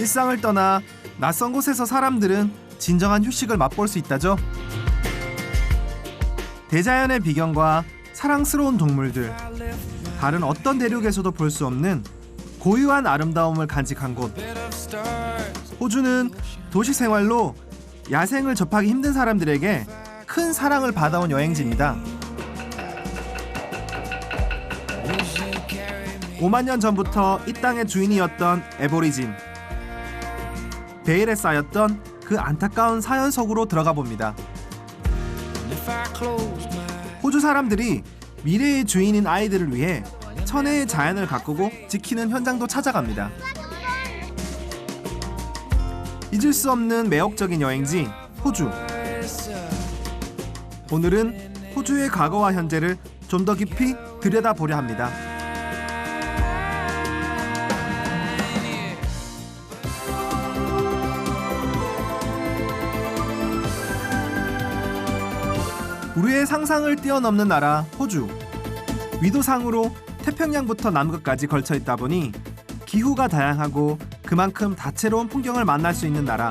일상을 떠나 낯선 곳에서 사람들은 진정한 휴식을 맛볼 수 있다죠. 대자연의 비경과 사랑스러운 동물들, 다른 어떤 대륙에서도 볼 수 없는 고유한 아름다움을 간직한 곳. 호주는 도시 생활로 야생을 접하기 힘든 사람들에게 큰 사랑을 받아온 여행지입니다. 5만 년 전부터 이 땅의 주인이었던 애보리진. 베일에 쌓였던 그 안타까운 사연 속으로 들어가 봅니다. 호주 사람들이 미래의 주인인 아이들을 위해 천혜의 자연을 가꾸고 지키는 현장도 찾아갑니다. 잊을 수 없는 매혹적인 여행지 호주. 오늘은 호주의 과거와 현재를 좀 더 깊이 들여다보려 합니다. 우리의 상상을 뛰어넘는 나라 호주. 위도상으로 태평양부터 남극까지 걸쳐 있다 보니 기후가 다양하고 그만큼 다채로운 풍경을 만날 수 있는 나라.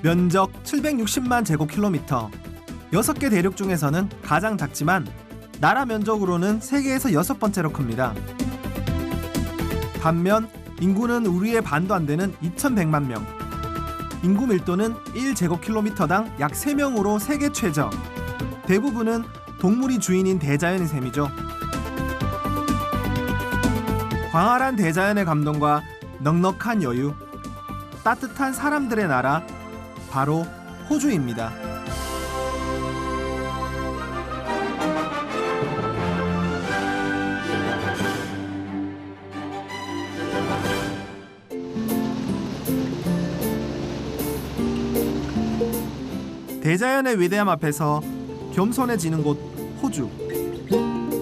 면적 760만 제곱킬로미터. 6개 대륙 중에서는 가장 작지만 나라 면적으로는 세계에서 6번째로 큽니다. 반면 인구는 우리의 반도 안 되는 2,100만 명. 인구 밀도는 1제곱킬로미터당 약 3명으로 세계 최저. 대부분은 동물이 주인인 대자연의 셈이죠. 광활한 대자연의 감동과 넉넉한 여유, 따뜻한 사람들의 나라, 바로 호주입니다. 대자연의 위대함 앞에서 겸손해지는 곳 호주.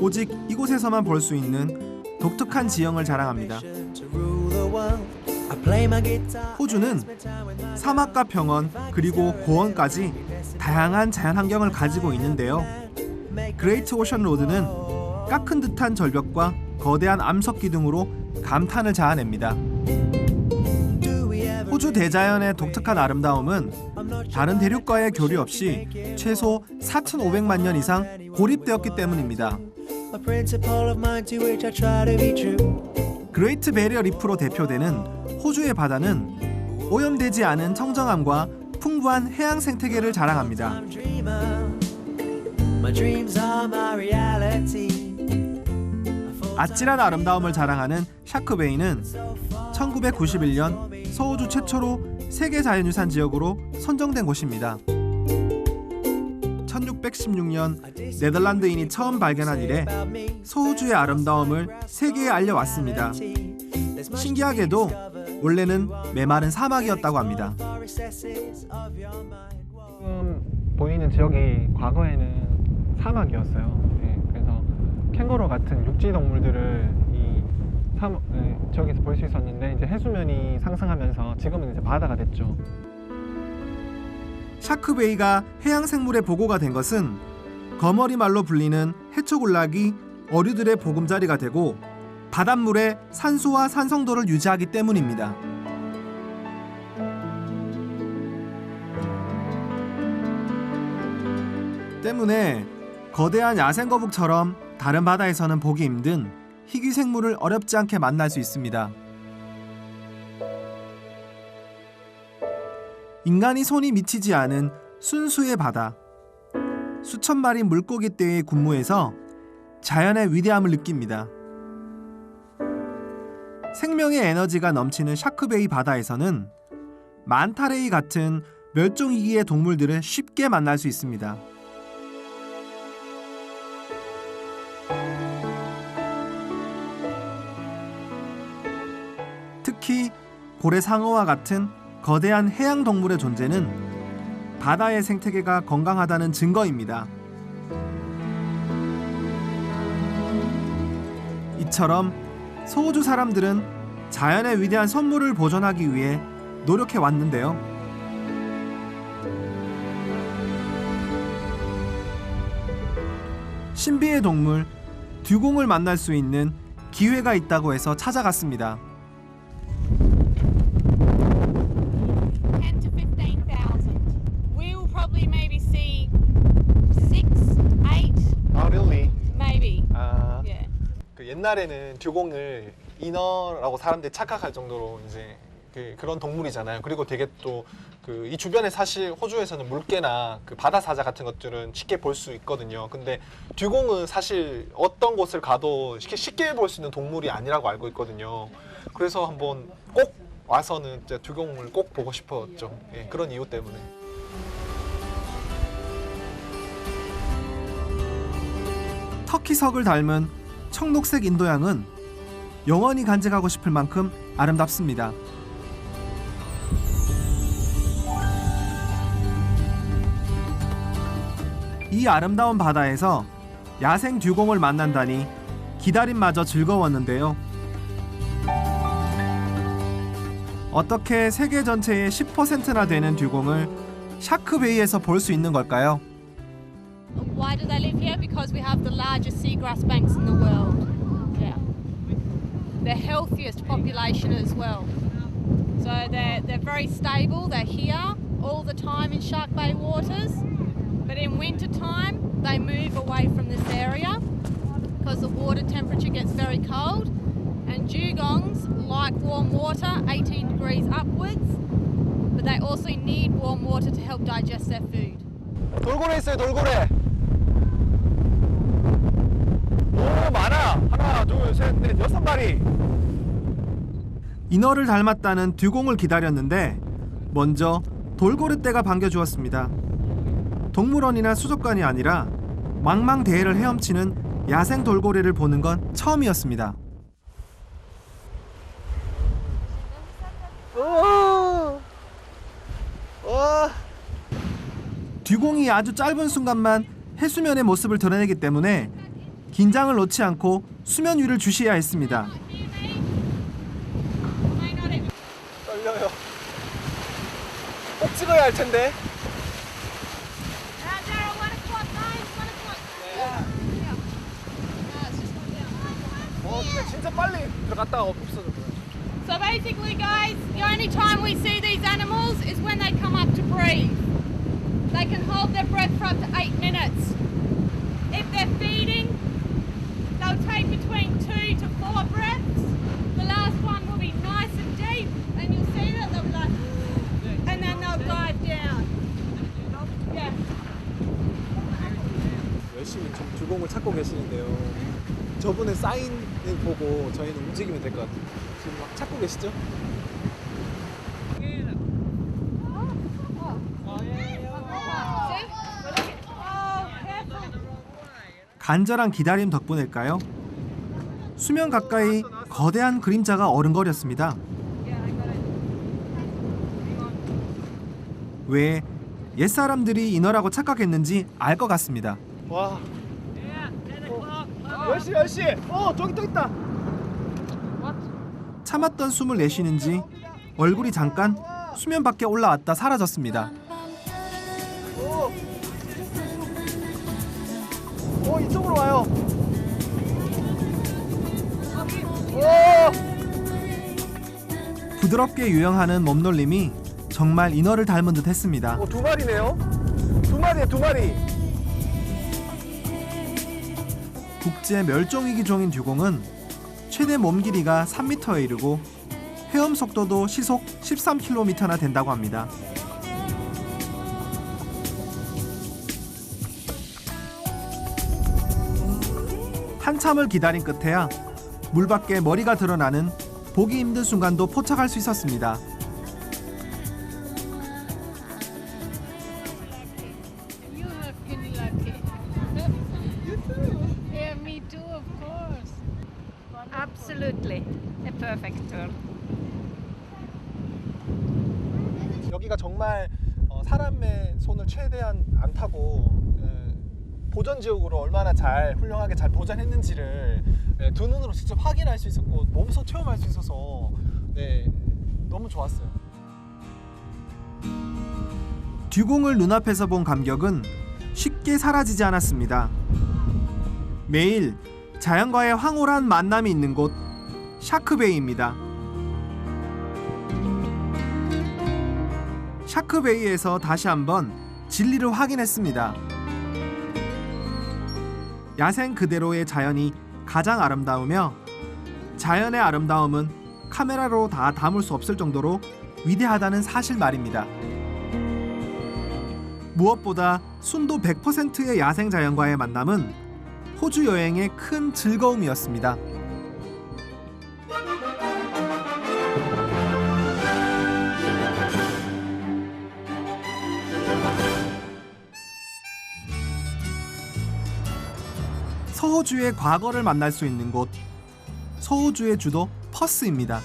오직 이곳에서만 볼 수 있는 독특한 지형을 자랑합니다. 호주는 사막과 평원 그리고 고원까지 다양한 자연 환경을 가지고 있는데요. 그레이트 오션 로드는 깎은 듯한 절벽과 거대한 암석 기둥으로 감탄을 자아냅니다. 호주 대자연의 독특한 아름다움은 다른 대륙과의 교류 없이 최소 4,500만 년 이상 고립되었기 때문입니다. 그레이트 베리어 리프로 대표되는 호주의 바다는 오염되지 않은 청정함과 풍부한 해양 생태계를 자랑합니다. 아찔한 아름다움을 자랑하는 샤크베이는 1991년 서호주 최초로 세계 자연유산 지역으로 선정된 곳입니다. 1616년 네덜란드인이 처음 발견한 이래 서호주의 아름다움을 세계에 알려왔습니다. 신기하게도 원래는 메마른 사막이었다고 합니다. 지금 보이는 지역이 과거에는 사막이었어요. 네, 그래서 캥거루 같은 육지 동물들을 저기서 볼 수 있었는데 이제 해수면이 상승하면서 지금은 이제 바다가 됐죠. 샤크베이가 해양 생물의 보고가 된 것은 거머리말로 불리는 해초군락이 어류들의 보금자리가 되고 바닷물의 산소와 산성도를 유지하기 때문입니다. 때문에 거대한 야생거북처럼 다른 바다에서는 보기 힘든 희귀 생물을 어렵지 않게 만날 수 있습니다. 인간이 손이 미치지 않은 순수의 바다. 수천 마리 물고기떼의 군무에서 자연의 위대함을 느낍니다. 생명의 에너지가 넘치는 샤크베이 바다에서는 만타레이 같은 멸종위기의 동물들을 쉽게 만날 수 있습니다. 특히 고래상어와 같은 거대한 해양 동물의 존재는 바다의 생태계가 건강하다는 증거입니다. 이처럼 서호주 사람들은 자연의 위대한 선물을 보존하기 위해 노력해 왔는데요. 신비의 동물 듀공을 만날 수 있는 기회가 있다고 해서 찾아갔습니다. 옛날에는 듀공을 인어라고 사람들이 착각할 정도로 이제 그런 동물이잖아요. 그리고 되게 또 이 주변에 사실 호주에서는 물개나 그 바다 사자 같은 것들은 쉽게 볼 수 있거든요. 근데 듀공은 사실 어떤 곳을 가도 쉽게 볼 수 있는 동물이 아니라고 알고 있거든요. 그래서 한번 꼭 와서는 이제 듀공을 꼭 보고 싶었죠. 예, 그런 이유 때문에. 터키석을 닮은 청록색 인도양은 영원히 간직하고 싶을 만큼 아름답습니다. 이 아름다운 바다에서 야생 듀공을 만난다니 기다림마저 즐거웠는데요. 어떻게 세계 전체의 10%나 되는 듀공을 샤크베이에서 볼 수 있는 걸까요? Why do they live here? Because we have the largest seagrass banks in the world. Yeah. The healthiest population as well. So they're very stable. They're here all the time in Shark Bay waters. But in winter time, they move away from this area because the water temperature gets very cold. And dugongs like warm water, 18 degrees upwards. But they also need warm water to help digest their food. 돌고래 있어요, 돌고래. 오, 많아. 하나, 둘, 셋, 넷, 6마리. 인어를 닮았다는 듀공을 기다렸는데 먼저 돌고래떼가 반겨주었습니다. 동물원이나 수족관이 아니라 망망대해를 헤엄치는 야생 돌고래를 보는 건 처음이었습니다. 듀공이 아주 짧은 순간만 해수면의 모습을 드러내기 때문에 긴장을 놓지 않고 수면 위를 주시해야 했습니다. 떨려요. 꼭 찍어야 할 텐데. 진짜 빨리 들어갔다가 없어졌구나. So basically, guys, the only time we see these animals is when they come up to breathe. They can hold their breath for up to 8 minutes. If they're feeding, they'll take between 2 to 4 breaths. The last one will be nice and deep, and you'll see that they'll be like, and then they'll dive down. Yeah. 열심히 좀 듀공을 찾고 계시는데요. 저분의 사인을 보고 저희는 움직이면 될 것 같아요. 지금 막 찾고 계시죠? 간절한 기다림 덕분일까요? 수면 가까이 거대한 그림자가 어른거렸습니다. 왜 옛사람들이 인어라고 착각했는지 알 것 같습니다. 와. 10시. 저기 또 있다. 참았던 숨을 내쉬는지 얼굴이 잠깐 수면 밖에 올라왔다 사라졌습니다. 이쪽으로 와요. 부드럽게 유영하는 몸놀림이 정말 인어를 닮은 듯 했습니다. 2마리네요. 2마리에 2마리. 국제 멸종위기 종인 듀공은 최대 몸 길이가 3m에 이르고 헤엄 속도도 시속 13km나 된다고 합니다. 한참을 기다린 끝에야 물 밖에 머리가 드러나는 보기 힘든 순간도 포착할 수 있었습니다. You have been lucky. Yeah, me too, of course. Absolutely, a perfect tour. 여기가 정말 사람의 손을 최대한 안 타고 보전 지역으로 얼마나 잘 훌륭하게 잘 보존했는지를 두 눈으로 직접 확인할 수 있었고 몸소 체험할 수 있어서 너무 좋았어요. 듀공을 눈앞에서 본 감격은 쉽게 사라지지 않았습니다. 매일 자연과의 황홀한 만남이 있는 곳 샤크베이입니다. 샤크베이에서 다시 한번 진리를 확인했습니다. 야생 그대로의 자연이 가장 아름다우며 자연의 아름다움은 카메라로 다 담을 수 없을 정도로 위대하다는 사실 말입니다. 무엇보다 순도 100%의 야생 자연과의 만남은 호주 여행의 큰 즐거움이었습니다. 서호주의 과거를 만날 수 있는 곳, 서호주의 주도 퍼스입니다.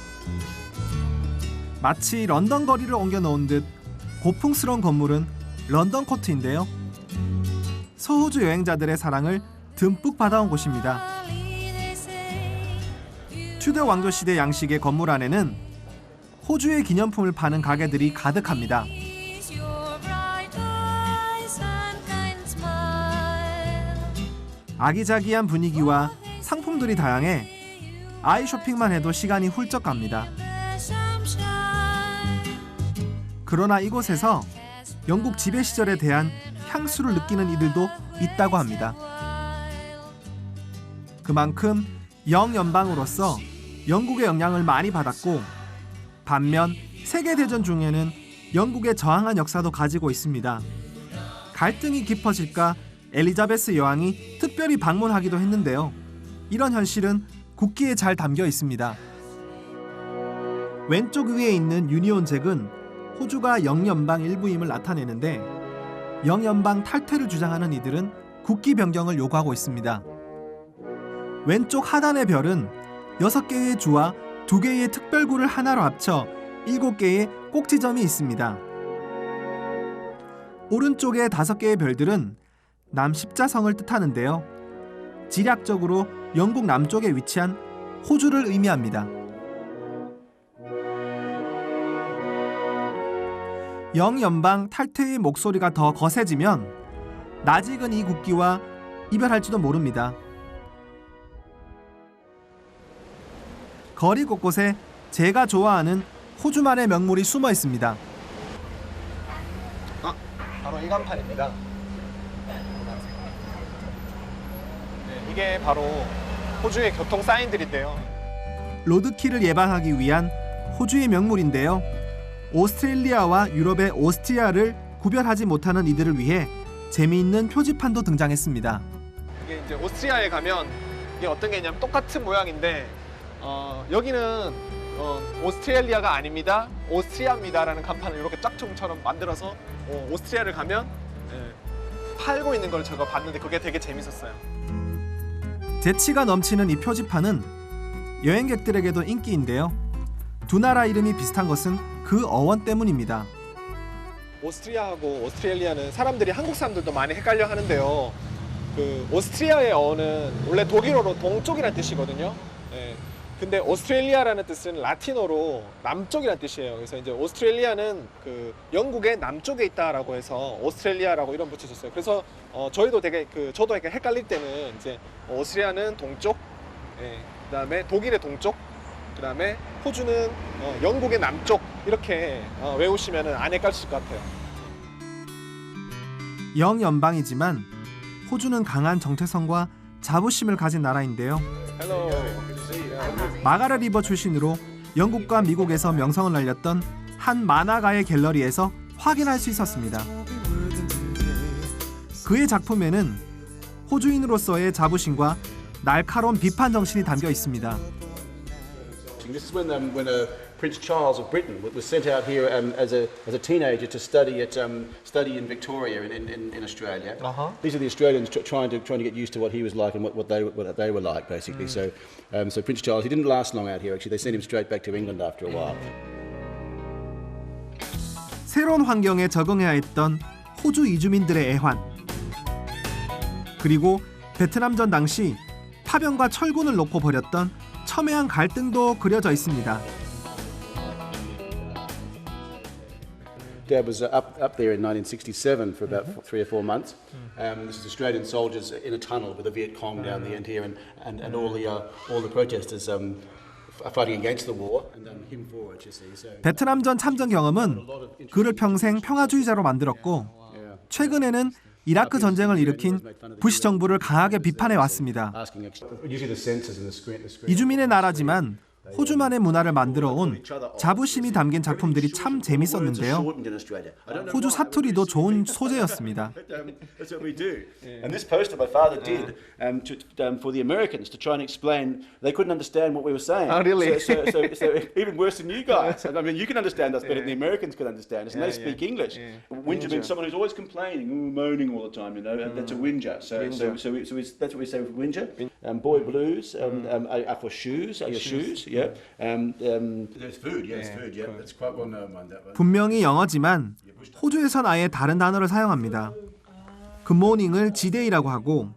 마치 런던 거리를 옮겨 놓은 듯 고풍스러운 건물은 런던 코트인데요. 서호주 여행자들의 사랑을 듬뿍 받아온 곳입니다. 튜더 왕조 시대 양식의 건물 안에는 호주의 기념품을 파는 가게들이 가득합니다. 아기자기한 분위기와 상품들이 다양해 아이 쇼핑만 해도 시간이 훌쩍 갑니다. 그러나 이곳에서 영국 지배 시절에 대한 향수를 느끼는 이들도 있다고 합니다. 그만큼 영연방으로서 영국의 영향을 많이 받았고, 반면 세계대전 중에는 영국의 저항한 역사도 가지고 있습니다. 갈등이 깊어질까 엘리자베스 여왕이 특별히 방문하기도 했는데요. 이런 현실은 국기에 잘 담겨 있습니다. 왼쪽 위에 있는 유니온 잭은 호주가 영연방 일부임을 나타내는데, 영연방 탈퇴를 주장하는 이들은 국기 변경을 요구하고 있습니다. 왼쪽 하단의 별은 6개의 주와 2개의 특별구를 하나로 합쳐 7개의 꼭지점이 있습니다. 오른쪽의 5개의 별들은 남십자성을 뜻하는데요. 지략적으로 영국 남쪽에 위치한 호주를 의미합니다. 영연방 탈퇴의 목소리가 더 거세지면 낯익은 이 국기와 이별할지도 모릅니다. 거리 곳곳에 제가 좋아하는 호주만의 명물이 숨어 있습니다. 바로 이 간판입니다. 네, 이게 바로 호주의 교통 사인들인데요. 로드킬을 예방하기 위한 호주의 명물인데요. 오스트레일리아와 유럽의 오스트리아를 구별하지 못하는 이들을 위해 재미있는 표지판도 등장했습니다. 이게 이제 오스트리아에 가면 이게 어떤 게 있냐면 똑같은 모양인데 여기는 오스트레일리아가 아닙니다, 오스트리아입니다라는 간판을 이렇게 짝퉁처럼 만들어서 오스트리아를 가면 팔고 있는 걸 제가 봤는데 그게 되게 재밌었어요. 재치가 넘치는 이 표지판은 여행객들에게도 인기인데요. 두 나라 이름이 비슷한 것은 그 어원 때문입니다. 오스트리아하고 오스트레일리아는 사람들이 한국 사람들도 많이 헷갈려 하는데요. 그 오스트리아의 어는 원래 독일어로 동쪽이라는 뜻이거든요. 예. 근데 오스트레일리아라는 뜻은 라틴어로 남쪽이라는 뜻이에요. 그래서 이제 오스트레일리아는 그 영국의 남쪽에 있다라고 해서 오스트레일리아라고 이름 붙여줬어요. 그래서 저희도 되게 저도 이렇게 헷갈릴 때는 이제 오스트리아는 동쪽, 예. 그다음에 독일의 동쪽, 그다음에 호주는 영국의 남쪽 이렇게 외우시면 안 헷갈리실 것 같아요. 영연방이지만 호주는 강한 정체성과 자부심을 가진 나라인데요. 헬로. 마가렛 리버 출신으로 영국과 미국에서 명성을 날렸던 한 만화가의 갤러리에서 확인할 수 있었습니다. 그의 작품에는 호주인으로서의 자부심과 날카로운 비판 정신이 담겨 있습니다. This is when Prince Charles of Britain was sent out here as a teenager to study in Victoria in Australia. These are the Australians trying to get used to what he was like and what they were like, basically. So Prince Charles, he didn't last long out here. Actually, they sent him straight back to England after a while. 새로운 환경에 적응해야 했던 호주 이주민들의 애환, 그리고 베트남전 당시 파병과 철군을 놓고 벌였던 첨예한 갈등도 그려져 있습니다. Dad was up there in 1967 for about 3 or 4 months. This is Australian soldiers in a tunnel with the Viet Cong down the end here, and all the protesters fighting against the war, and him for it. You see, so. 베트남전 참전 경험은 그를 평생 평화주의자로 만들었고, 최근에는 이라크 전쟁을 일으킨 부시 정부를 강하게 비판해 왔습니다. 이주민의 나라지만 호주만의 문화를 만들어 온 자부심이 담긴 작품들이 참 재밌었는데요. 호주 사투리도 좋은 소재였습니다. That's what we do. And this poster my father did for the Americans to try and explain. They couldn't understand what we were saying. Oh, really? So even worse than you guys. I mean, you can understand us better than the Americans can understand us, and they speak English. Whinger means someone who's always complaining, moaning all the time. You know, that's a whinger. So that's what we say with whinger. Boy blues are for shoes. Are your shoes? Yeah. There's food. Yeah, there's food. Yeah, that's quite well known one. That one. 분명히 영어지만 호주에선 아예 다른 단어를 사용합니다. 굿모닝을 지데이라고 하고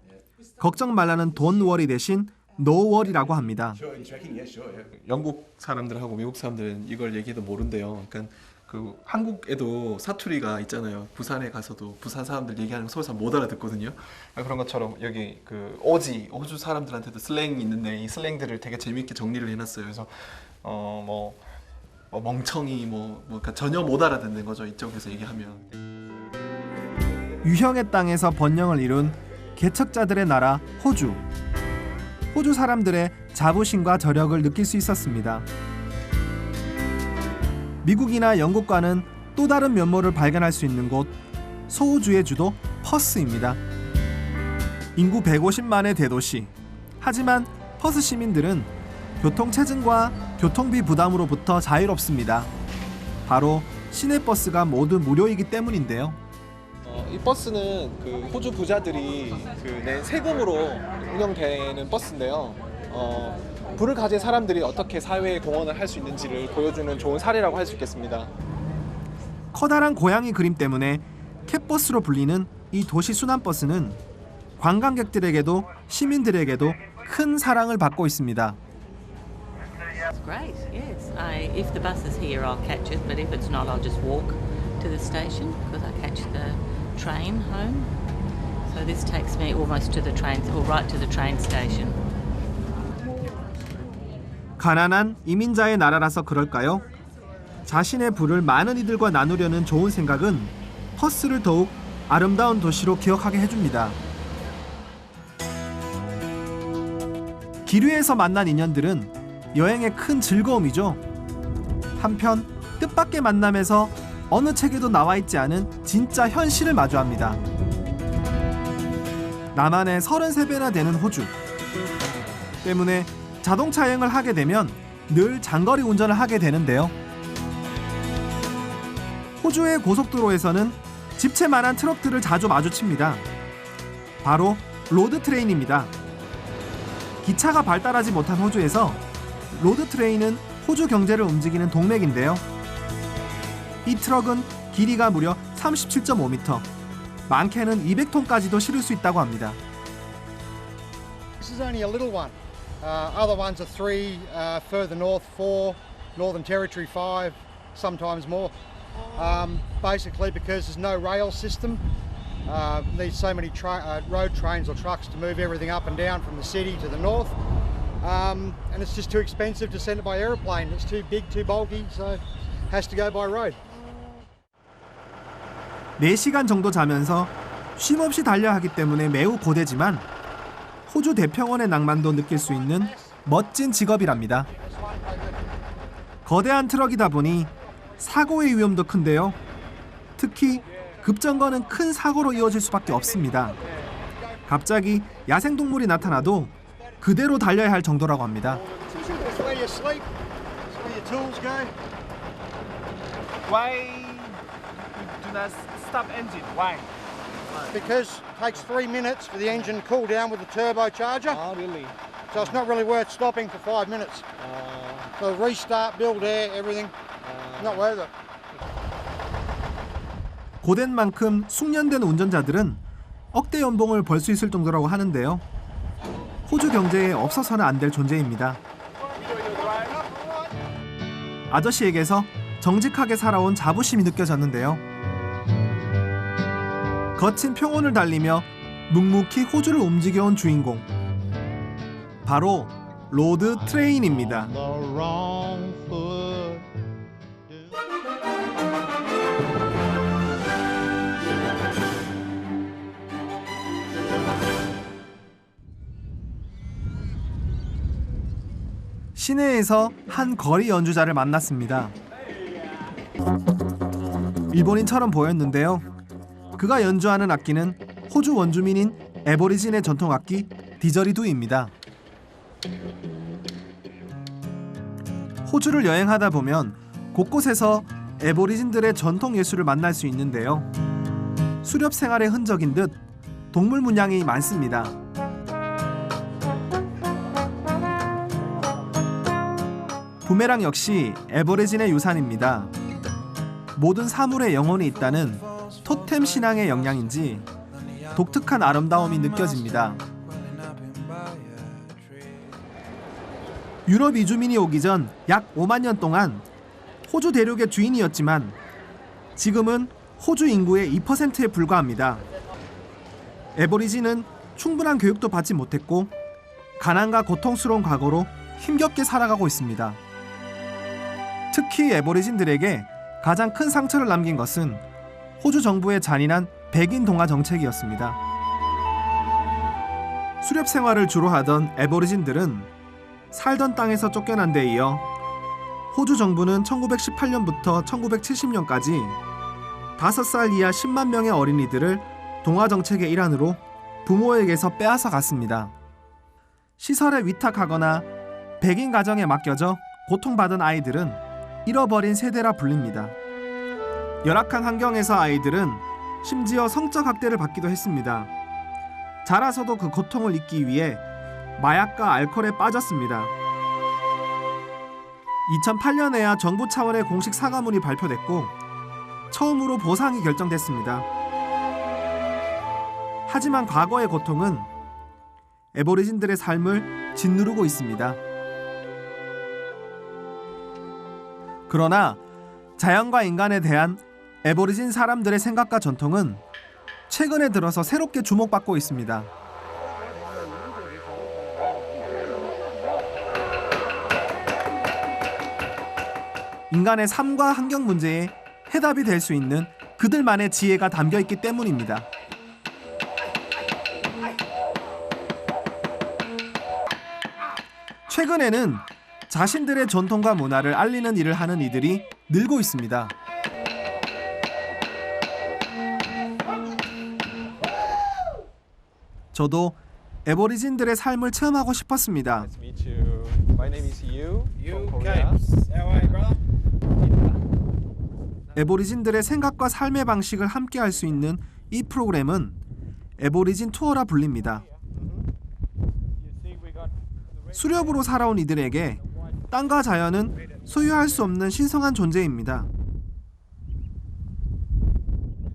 걱정 말라는 don't worry 대신 no worry라고 합니다. Sure, in tracking, yeah, sure, yeah. 영국 사람들하고 미국 사람들은 이걸 얘기해도 모른대요. 그러니까 그 한국에도 사투리가 있잖아요. 부산에 가서도 부산 사람들 얘기하는 거 서울 사람 못 알아듣거든요. 그런 것처럼 여기 그 오지 호주 사람들한테도 슬랭이 있는데 이 슬랭들을 되게 재미있게 정리를 해놨어요. 그래서 뭐 멍청이 그러니까 전혀 못 알아듣는 거죠. 이쪽에서 얘기하면. 유형의 땅에서 번영을 이룬 개척자들의 나라 호주. 호주 사람들의 자부심과 저력을 느낄 수 있었습니다. 미국이나 영국과는 또 다른 면모를 발견할 수 있는 곳 소호주의 주도 퍼스입니다. 인구 150만의 대도시. 하지만 퍼스 시민들은 교통체증과 교통비 부담으로부터 자유롭습니다. 바로 시내버스가 모두 무료이기 때문인데요. 이 버스는 그 호주 부자들이 낸 세금으로 운영되는 버스인데요. 부를 가진 사람들이 어떻게 사회에 공헌을 할 수 있는지를 보여주는 좋은 사례라고 할 수 있겠습니다. 커다란 고양이 그림 때문에 캣버스로 불리는 이 도시 순환버스는 관광객들에게도 시민들에게도 큰 사랑을 받고 있습니다. It's great, yes. If the bus is here, I'll catch it, but if it's not, I'll just walk to the station because I catch the train home. So this takes me almost to the train, or right to the train station. 가난한 이민자의 나라라서 그럴까요? 자신의 부를 많은 이들과 나누려는 좋은 생각은 퍼스를 더욱 아름다운 도시로 기억하게 해줍니다. 기류에서 만난 인연들은 여행의 큰 즐거움이죠. 한편 뜻밖의 만남에서 어느 책에도 나와 있지 않은 진짜 현실을 마주합니다. 남한의 33배나 되는 호주. 때문에 자동차 여행을 하게 되면 늘 장거리 운전을 하게 되는데요. 호주의 고속도로에서는 집채만한 트럭들을 자주 마주칩니다. 바로 로드 트레인입니다. 기차가 발달하지 못한 호주에서 로드 트레인은 호주 경제를 움직이는 동맥인데요. 이 트럭은 길이가 무려 37.5m, 많게는 200톤까지도 실을 수 있다고 합니다. This is only a little one. Other ones are 3, further north 4, Northern Territory 5, sometimes more. Basically because there's no rail system. Needs so many road trains or trucks to move everything up and down from the city to the north. And it's just too expensive to send it by aeroplane. It's too big, too bulky, so it has to go by road. 4시간 정도 자면서 쉼없이 달려야 하기 때문에 매우 고되지만 호주 대평원의 낭만도 느낄 수 있는 멋진 직업이랍니다. 거대한 트럭이다 보니 사고의 위험도 큰데요. 특히 급정거는 큰 사고로 이어질 수밖에 없습니다. 갑자기 야생동물이 나타나도 그대로 달려야 할 정도라고 합니다. Why do not stop engine? Why? Because it takes 3 minutes for the engine to cool down with the turbocharger. Oh, really? So it's not really worth stopping for 5 minutes. So restart, build air, everything. Not worth it. 고된 만큼 숙련된 운전자들은 억대 연봉을 벌 수 있을 정도라고 하는데요. 호주 경제에 없어서는 안 될 존재입니다. 아저씨에게서 정직하게 살아온 자부심이 느껴졌는데요. 거친 평원을 달리며 묵묵히 호주를 움직여온 주인공. 바로 로드 트레인입니다. 시내에서 한 거리 연주자를 만났습니다. 일본인처럼 보였는데요. 그가 연주하는 악기는 호주 원주민인 애버리진의 전통 악기 디저리두입니다. 호주를 여행하다 보면 곳곳에서 애버리진들의 전통 예술을 만날 수 있는데요. 수렵 생활의 흔적인 듯 동물 문양이 많습니다. 부메랑 역시 애버리진의 유산입니다. 모든 사물에 영혼이 있다는 토템 신앙의 영향인지 독특한 아름다움이 느껴집니다. 유럽 이주민이 오기 전 약 5만 년 동안 호주 대륙의 주인이었지만 지금은 호주 인구의 2%에 불과합니다. 애버리진은 충분한 교육도 받지 못했고 가난과 고통스러운 과거로 힘겹게 살아가고 있습니다. 특히 애버리진들에게 가장 큰 상처를 남긴 것은 호주 정부의 잔인한 백인 동화 정책이었습니다. 수렵 생활을 주로 하던 애버리진들은 살던 땅에서 쫓겨난 데 이어 호주 정부는 1918년부터 1970년까지 5살 이하 10만 명의 어린이들을 동화 정책의 일환으로 부모에게서 빼앗아 갔습니다. 시설에 위탁하거나 백인 가정에 맡겨져 고통받은 아이들은 잃어버린 세대라 불립니다. 열악한 환경에서 아이들은 심지어 성적 학대를 받기도 했습니다. 자라서도 그 고통을 잊기 위해 마약과 알코올에 빠졌습니다. 2008년에야 정부 차원의 공식 사과문이 발표됐고 처음으로 보상이 결정됐습니다. 하지만 과거의 고통은 애버리진들의 삶을 짓누르고 있습니다. 그러나 자연과 인간에 대한 애버리진 사람들의 생각과 전통은 최근에 들어서 새롭게 주목받고 있습니다. 인간의 삶과 환경 문제에 해답이 될 수 있는 그들만의 지혜가 담겨 있기 때문입니다. 최근에는 자신들의 전통과 문화를 알리는 일을 하는 이들이 늘고 있습니다. 저도 애버리진들의 삶을 체험하고 싶었습니다. Nice to meet you. My name is Yu. You from Korea. Capes. How are you, brother? 애버리진들의 생각과 삶의 방식을 함께 할 수 있는 이 프로그램은 애버리진 투어라 불립니다. 수렵으로 살아온 이들에게 땅과 자연은 소유할 수 없는 신성한 존재입니다.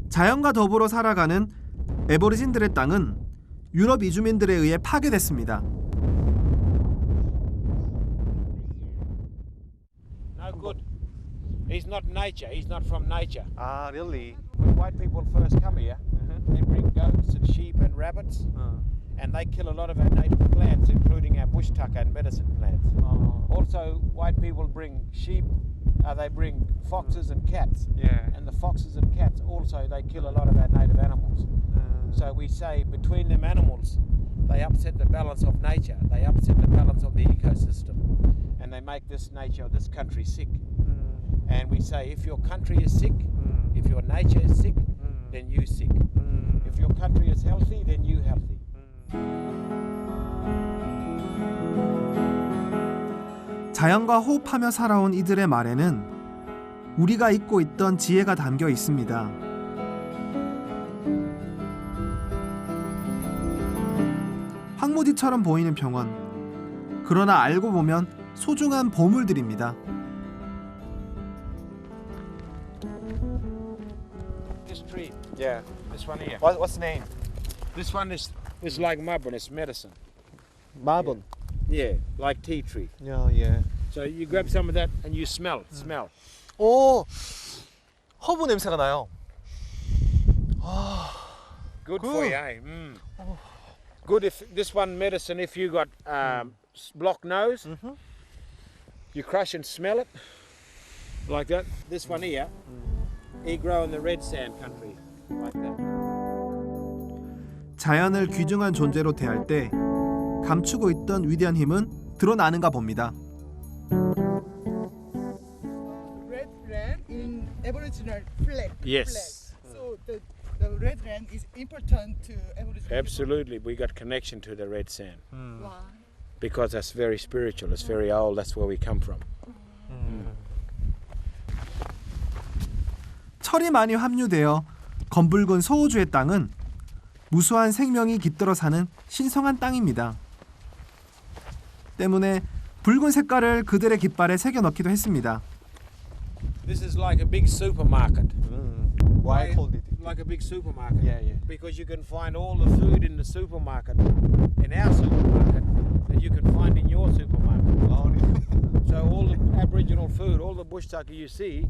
자연과 더불어 살아가는 애버리진들의 땅은 유럽 이주민들에 의해 파괴됐습니다. No good. He's not nature. He's not from nature. Ah, really? When white people first come here, they bring goats and sheep and rabbits, and they kill a lot of our native plants, including our bush tucker and medicine plants. Also, white people bring sheep. They bring foxes and cats. Yeah. And the foxes and cats also they kill a lot of our native animals. So we say between them animals, they upset the balance of nature. They upset the balance of the ecosystem, and they make this nature, this country sick. And we say if your country is sick, if your nature is sick, then you sick. If your country is healthy, then you healthy. 자연과 호흡하며 살아온 이들의 말에는 우리가 잊고 있던 지혜가 담겨 있습니다. 황무지처럼 보이는 병원, 그러나 알고 보면 소중한 보물들입니다. This tree, Yeah. this one here. What's the name? This one is like mabun, it's medicine. Mabon. Yeah, like tea tree. Yeah, yeah. So you grab some of that and you smell. 오, 허브 냄새가 나요. Good Good. for you, eh? Good if this one medicine if you got blocked nose, you crush and smell it like that. This one here, he grow in the red sand country like that. 자연을 귀중한 존재로 대할 때 감추고 있던 위대한 힘은 드러나는가 봅니다. original flag. Yes. Flag. So the red sand is important to Aboriginal Absolutely, we got connection to the red sand people. Why? because that's very spiritual. It's very old. That's where we come from. 철이 많이 함유되어 검붉은 서호주의 땅은 무수한 생명이 깃들어 사는 신성한 땅입니다. 때문에 붉은 색깔을 그들의 깃발에 새겨 넣기도 했습니다. This is like a big supermarket. Why I called it? Like a big supermarket. Yeah, yeah. Because you can find all the food in the supermarket, in our supermarket, that you can find in your supermarket. So all the Aboriginal food, all the bush tucker you see,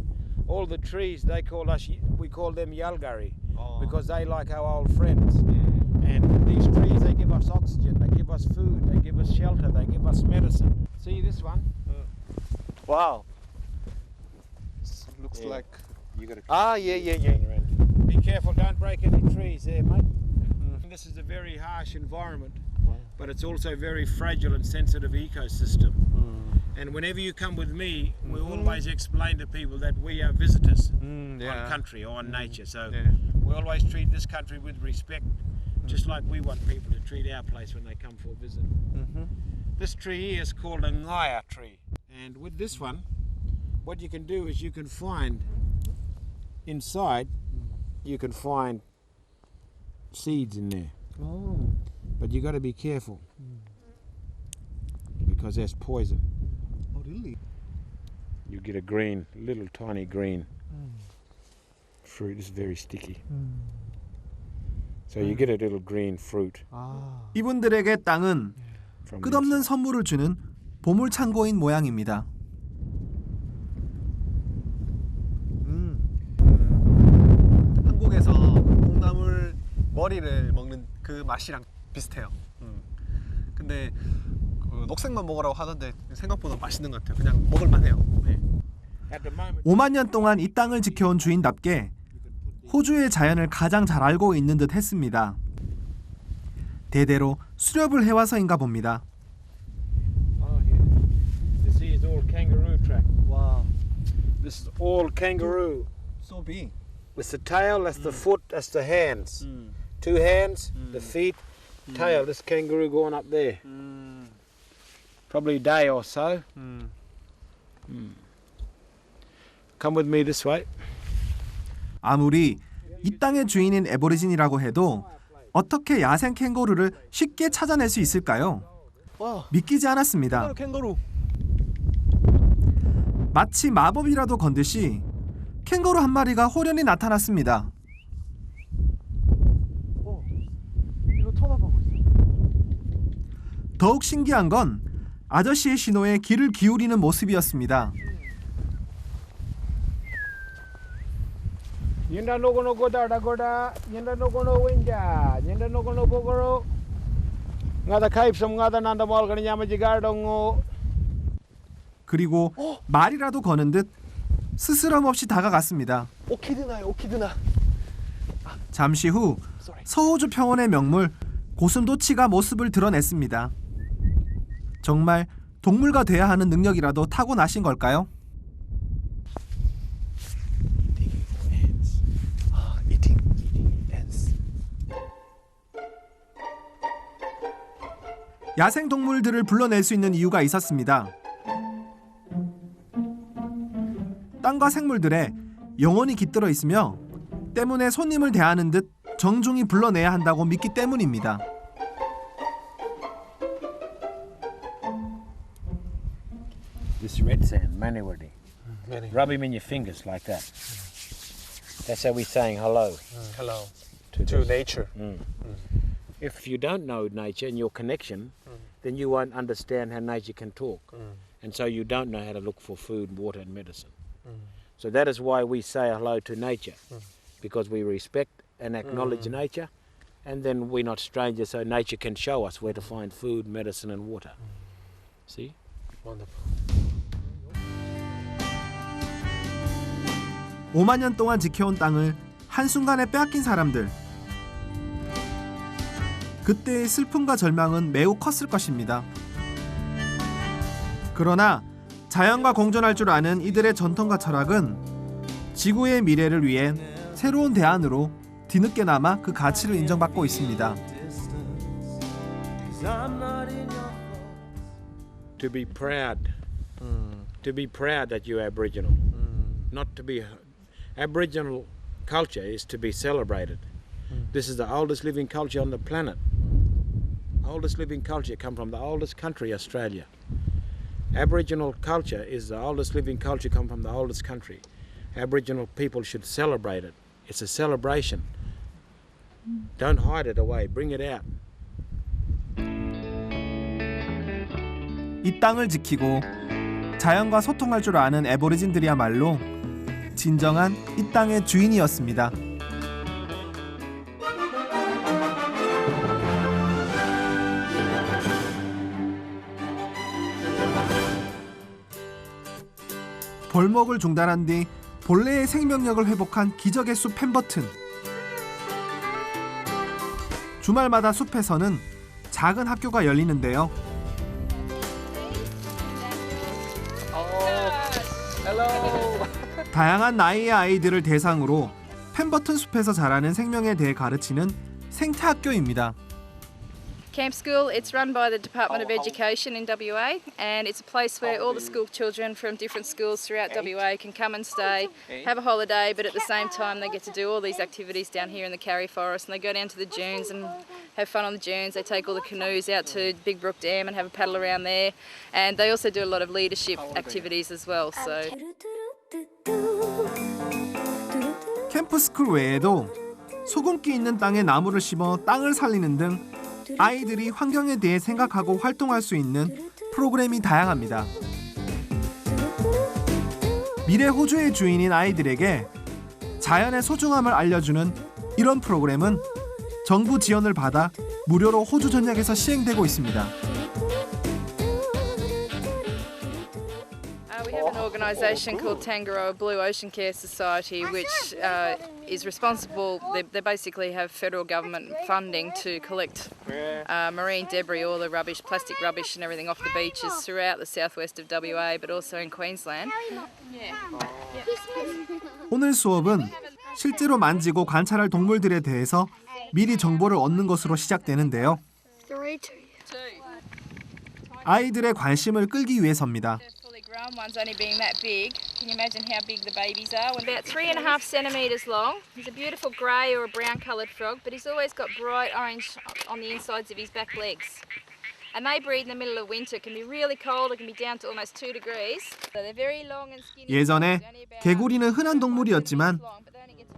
all the trees, we call them Yalgari, because they like our old friends. And these trees, they give us oxygen, they give us food, they give us shelter, they give us medicine. See this one? Wow. Looks Yeah. like. You got to yeah. Be careful, don't break any trees there, mate. This is a very harsh environment, but it's also a very fragile and sensitive ecosystem. And whenever you come with me, we always explain to people that we are visitors on country or on nature. So we always treat this country with respect, just like we want people to treat our place when they come for a visit. This tree here is called a ngaya tree. And with this one, what you can do is you can find inside, you can find seeds in there. But you got to be careful because there's poison. Oh, really? You get a green, little tiny green fruit. It's very sticky. So you get a little green fruit. 이분들에게 땅은 From 끝없는 선물을 주는 보물 창고인 모양입니다. 한국에서 콩나물 머리를 먹는 그 맛이랑 비슷해요. 근데 그 녹색만 먹으라고 하던데 생각보다 맛있는 것 같아요. 그냥 먹을만해요. 네. At the moment, 5만 년 동안 이 땅을 지켜온 주인답게 호주의 자연을 가장 잘 알고 있는 듯 했습니다. 대대로 수렵을 해와서인가 봅니다. oh yeah, this here is all kangaroo track. Wow. This is all kangaroo. So big. It's the tail, that's the foot, that's the hands. Two hands, the feet, tail. This kangaroo going up there. Probably a day or so. Come with me this way. 아무리 이 땅의 주인인 애보리진이라고 해도 어떻게 야생 캥거루를 쉽게 찾아낼 수 있을까요? 와. 믿기지 않았습니다. 캥거루. 마치 마법이라도 건듯이 캥거루 한 마리가 호련히 나타났습니다. 이거 쳐다보고 있어. 더욱 신기한 건 아저씨의 신호에 귀를 기울이는 모습이었습니다. Nyenda no gono goda da goda, nyenda no gono winja, nyenda no gono bogoro. Ngada kaip som ngada nanda mal gani nyama jigardongo. 그리고 말이라도 거는 듯 스스럼 없이 다가갔습니다. 오키드나요, 오키드나. 잠시 후 서호주 평원의 명물 고슴도치가 모습을 드러냈습니다. 정말 동물가 돼야 하는 능력이라도 타고나신 걸까요? 야생 동물들을 불러낼 수 있는 이유가 있었습니다. 땅과 생물들에 영혼이 깃들어 있으며 때문에 손님을 대하는 듯 정중히 불러내야 한다고 믿기 때문입니다. This red sand, Maniwadi. Rub him in your fingers like that. That's how we're saying hello. Hello. To To nature. If you don't know nature and your connection, then you won't understand how nature can talk. And so you don't know how to look for food, water and medicine. So that is why we say hello to nature, because we respect and acknowledge nature, and then we're not strangers, so nature can show us where to find food, medicine and water. See? Wonderful. 5만 년 동안 지켜온 땅을 한순간에 빼앗긴 사람들. 그때의 슬픔과 절망은 매우 컸을 것입니다. 그러나 자연과 공존할 줄 아는 이들의 전통과 철학은 지구의 미래를 위해 새로운 대안으로 뒤늦게나마 그 가치를 인정받고 있습니다. To be proud. To be proud that you're Aboriginal. Not to be Aboriginal culture is to be celebrated. This is the oldest living culture on the planet. Oldest living culture come from the oldest country, Australia. Aboriginal culture is the oldest living culture come from the oldest country. Aboriginal people should celebrate it. It's a celebration. Don't hide it away. Bring it out. 이 땅을 지키고 자연과 소통할 줄 아는 애보리진들이야말로 진정한 이 땅의 주인이었습니다. 벌목을 중단한 뒤 본래의 생명력을 회복한 기적의 숲 펜버튼. 주말마다 숲에서는 작은 학교가 열리는데요. 다양한 나이의 아이들을 대상으로 펜버튼 숲에서 자라는 생명에 대해 가르치는 생태학교입니다. Camp School, it's run by the Department of Education in WA, and it's a place where all the school children from different schools throughout WA can come and stay, have a holiday, but at the same time they get to do all these activities down here in the Karri Forest, and they go down to the dunes and have fun on the dunes. They take all the canoes out to Big Brook Dam and have a paddle around there, and they also do a lot of leadership activities as well. So. 캠프스쿨 외에도 소금기 있는 땅에 나무를 심어 땅을 살리는 등 아이들이 환경에 대해 생각하고 활동할 수 있는 프로그램이 다양합니다. 미래 호주의 주인인 아이들에게 자연의 소중함을 알려주는 이런 프로그램은 정부 지원을 받아 무료로 호주 전역에서 시행되고 있습니다. We have an organisation called Tangaroa Blue Ocean Care Society, which is responsible. They basically have federal government funding to collect marine debris, all the rubbish, plastic rubbish and everything off the beaches throughout the southwest of WA, but also in Queensland. 오늘 수업은 실제로 만지고 관찰할 동물들에 대해서 미리 정보를 얻는 것으로 시작되는데요. 아이들의 관심을 끌기 위해서입니다. Grown ones only being that big. Can you imagine how big the babies are? About 3.5 centimetres long. He's a beautiful grey or a brown coloured frog, but he's always got bright orange on the insides of his back legs. And they breed in the middle of winter. It can be really cold. It can be down to almost 2 degrees. So they're very long and skinny. 예전에 개구리는 흔한 동물이었지만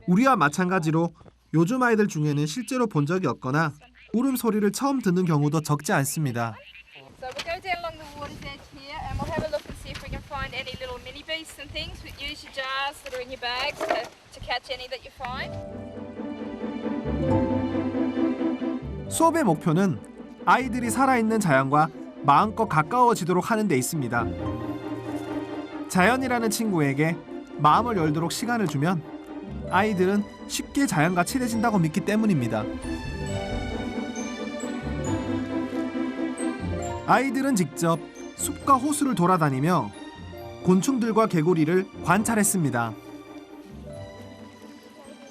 우리와 마찬가지로 요즘 아이들 중에는 실제로 본 적이 없거나 울음소리를 처음 듣는 경우도 적지 않습니다. So we'll go down along the water's edge here and we'll have a look and see if we can find any little mini beasts and things. Use your jars that are in your bags to catch any that you find. 수업의 목표는 아이들이 살아있는 자연과 마음껏 가까워지도록 하는 데 있습니다. 자연이라는 친구에게 마음을 열도록 시간을 주면 아이들은 쉽게 자연과 친해진다고 믿기 때문입니다. 아이들은 직접 숲과 호수를 돌아다니며 곤충들과 개구리를 관찰했습니다.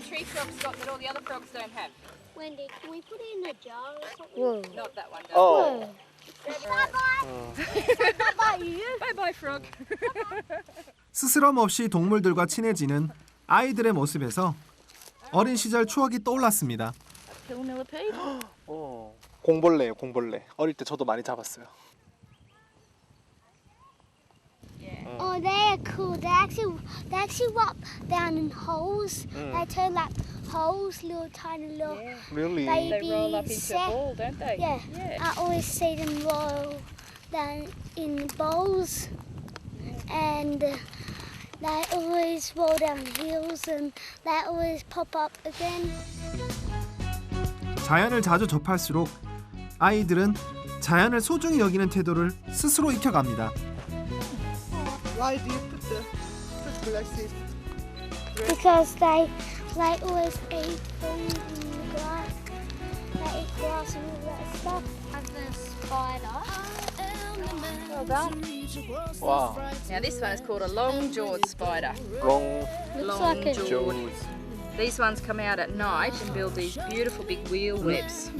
Tree frog's got that all the other frogs don't have. Wendy, can we put it in a jar or something? Not that one. Oh. Bye bye you. Bye bye frog. 스스럼 없이 동물들과 친해지는 아이들의 모습에서 어린 시절 추억이 떠올랐습니다. Pill millipede. 공벌레예요, 공벌레. 어릴 때 저도 많이 잡았어요. Oh, they're cool. They actually walk down in holes. They turn like holes, little tiny little Really? baby They roll up into a set. ball, don't they? Yeah. I always see them roll down in bowls, and they always roll down hills, and they always pop up again. 자연을 자주 접할수록 아이들은 자연을 소중히 여기는 태도를 스스로 익혀갑니다. Why do you put the glasses? Because they always eat food in the grass, They eat grass and all that stuff. And the spider. Well done. Wow. Now this one is called a long-jawed spider. Long Looks like a Long-jawed. These ones come out at night and build these beautiful big wheel webs.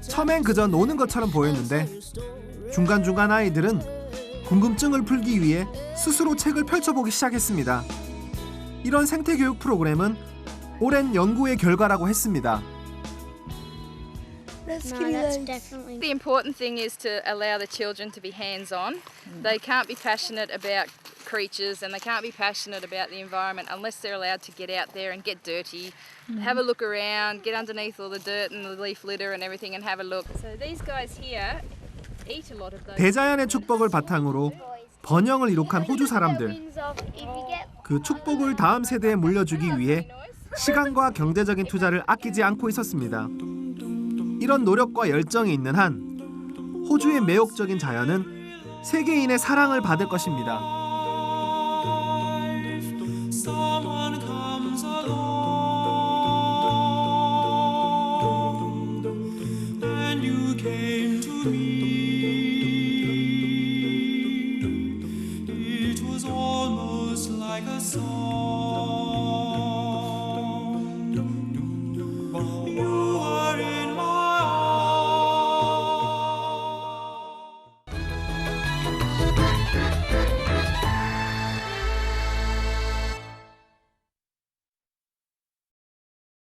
처음엔 그저 노는 것처럼 보였는데 중간중간 아이들은 궁금증을 풀기 위해 스스로 책을 펼쳐보기 시작했습니다. 이런 생태교육 프로그램은 오랜 연구의 결과라고 했습니다. No, that's definitely. The important thing is to allow the children to be hands-on. They can't be passionate about creatures and they can't be passionate about the environment unless they're allowed to get out there and get dirty, have a look around, get underneath all the dirt and the leaf litter and everything and have a look. So these guys here eat a lot of those. 대자연의 축복을 바탕으로 번영을 이룩한 호주 사람들. 그 축복을 다음 세대에 물려주기 위해 시간과 경제적인 투자를 아끼지 않고 있었습니다. 이런 노력과 열정이 있는 한 호주의 매혹적인 자연은 세계인의 사랑을 받을 것입니다.